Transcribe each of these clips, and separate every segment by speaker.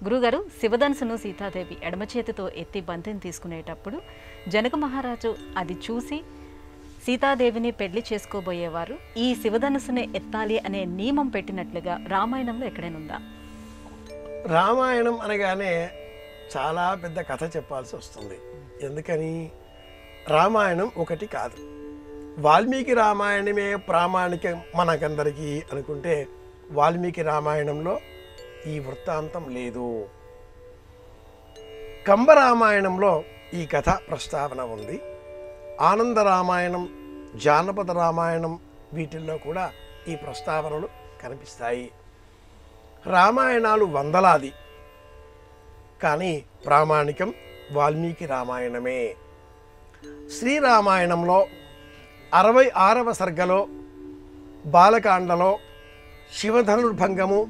Speaker 1: గురుగారు, శివధనుసును సీతాదేవి ఎడమ చేతితో ఎత్తి బంతిని తీసుకునేటప్పుడు జనక మహారాజు అది చూసి సీతాదేవిని పెళ్లి చేసుకోబోయేవారు ఈ శివధనుసుని ఎత్తాలి అనే నియమం పెట్టినట్లుగా రామాయణంలో ఎక్కడైనా ఉందా?
Speaker 2: రామాయణం అనగానే చాలా పెద్ద కథ చెప్పాల్సి వస్తుంది. ఎందుకని? రామాయణం ఒకటి కాదు. వాల్మీకి రామాయణమే ప్రామాణికం మనకందరికీ అనుకుంటే వాల్మీకి రామాయణంలో ఈ వృత్తాంతం లేదు. కంబ రామాయణంలో ఈ కథ ప్రస్తావన ఉంది. ఆనంద రామాయణం, జానపద రామాయణం వీటిల్లో కూడా ఈ ప్రస్తావనలు కనిపిస్తాయి. రామాయణాలు వందలాది, కానీ ప్రామాణికం వాల్మీకి రామాయణమే. శ్రీరామాయణంలో 66వ సర్గలో బాలకాండలో శివధనుర్భంగము,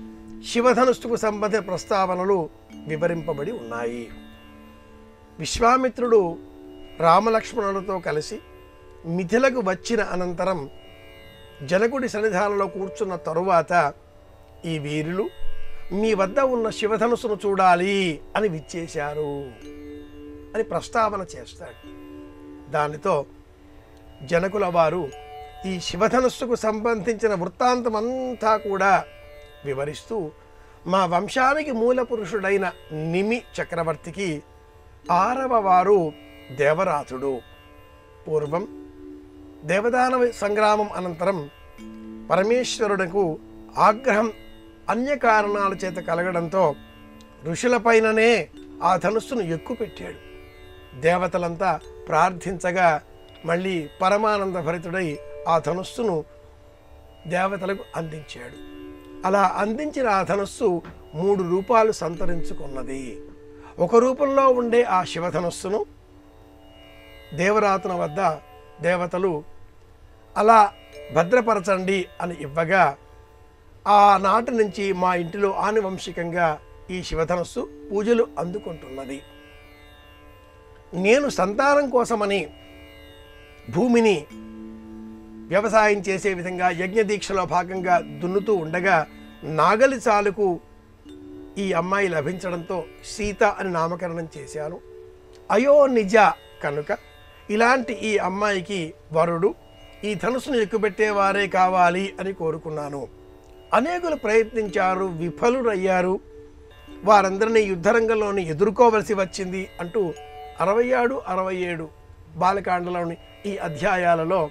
Speaker 2: శివధనుస్సుకు సంబంధించిన ప్రస్తావనలు వివరింపబడి ఉన్నాయి. విశ్వామిత్రుడు రామలక్ష్మణులతో కలిసి మిథిలకు వచ్చిన అనంతరం జనకుడి సన్నిధానంలో కూర్చున్న తరువాత ఈ వీరులు మీ వద్ద ఉన్న శివధనుస్సును చూడాలి అని విచ్చేశారు అని ప్రస్తావన చేస్తాడు. దానితో జనకుల వారు ఈ శివధనుస్సుకు సంబంధించిన వృత్తాంతం అంతా కూడా వివరిస్తూ మా వంశానికి మూల పురుషుడైన నిమి చక్రవర్తికి 6వ వారు దేవరాతుడు. పూర్వం దేవదానవ సంగ్రామం అనంతరం పరమేశ్వరునకు ఆగ్రహం అన్య కారణాల చేత కలగడంతో ఋషులపైననే ఆ ధనుస్సును ఎక్కుపెట్టాడు. దేవతలంతా ప్రార్థించగా మళ్ళీ పరమానంద భరితుడై ఆ ధనుస్సును దేవతలకు అందించాడు. అలా అందించిన ఆ ధనుస్సు 3 రూపాలు సంతరించుకున్నది. ఒక రూపంలో ఉండే ఆ శివధనుస్సును దేవరాతుల వద్ద దేవతలు అలా భద్రపరచండి అని ఇవ్వగా ఆనాటి నుంచి మా ఇంటిలో ఆనువంశికంగా ఈ శివధనుస్సు పూజలు అందుకుంటున్నది. నేను సంతానం కోసమని భూమిని వ్యవసాయం చేసే విధంగా యజ్ఞదీక్షలో భాగంగా దున్నుతూ ఉండగా నాగలి చాలుకు ఈ అమ్మాయి లభించడంతో సీత అని నామకరణం చేశాను. అయో నిజ కనుక ఇలాంటి ఈ అమ్మాయికి వరుడు ఈ ధనుసును ఎక్కుపెట్టేవారే కావాలి అని కోరుకున్నాను. అనేకులు ప్రయత్నించారు, విఫలురయ్యారు. వారందరినీ యుద్ధరంగంలోని ఎదుర్కోవలసి వచ్చింది అంటూ 66, 67 బాలకాండలోని ఈ అధ్యాయాలలో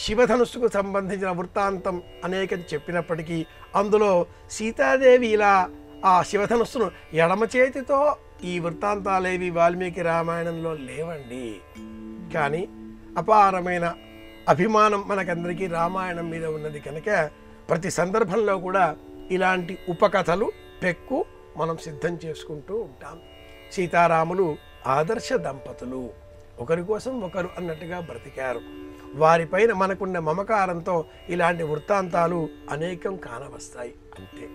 Speaker 2: శివధనుస్సుకు సంబంధించిన వృత్తాంతం అనేకం చెప్పినప్పటికీ అందులో సీతాదేవి ఇలా ఆ శివధనుస్సును ఎడమ చేతితో ఈ వృత్తాంతాలేవి వాల్మీకి రామాయణంలో లేవండి. కానీ అపారమైన అభిమానం మనకందరికీ రామాయణం మీద ఉన్నది కనుక ప్రతి సందర్భంలో కూడా ఇలాంటి ఉపకథలు పెక్కు మనం సిద్ధం చేసుకుంటూ ఉంటాం. సీతారాములు ఆదర్శ దంపతులు, ఒకరి కోసం ఒకరు అన్నట్టుగా బ్రతికారు. వారిపైన మనకున్న మమకారంతో ఇలాంటి వృత్తాంతాలు అనేకం కానవస్తాయి అంతే.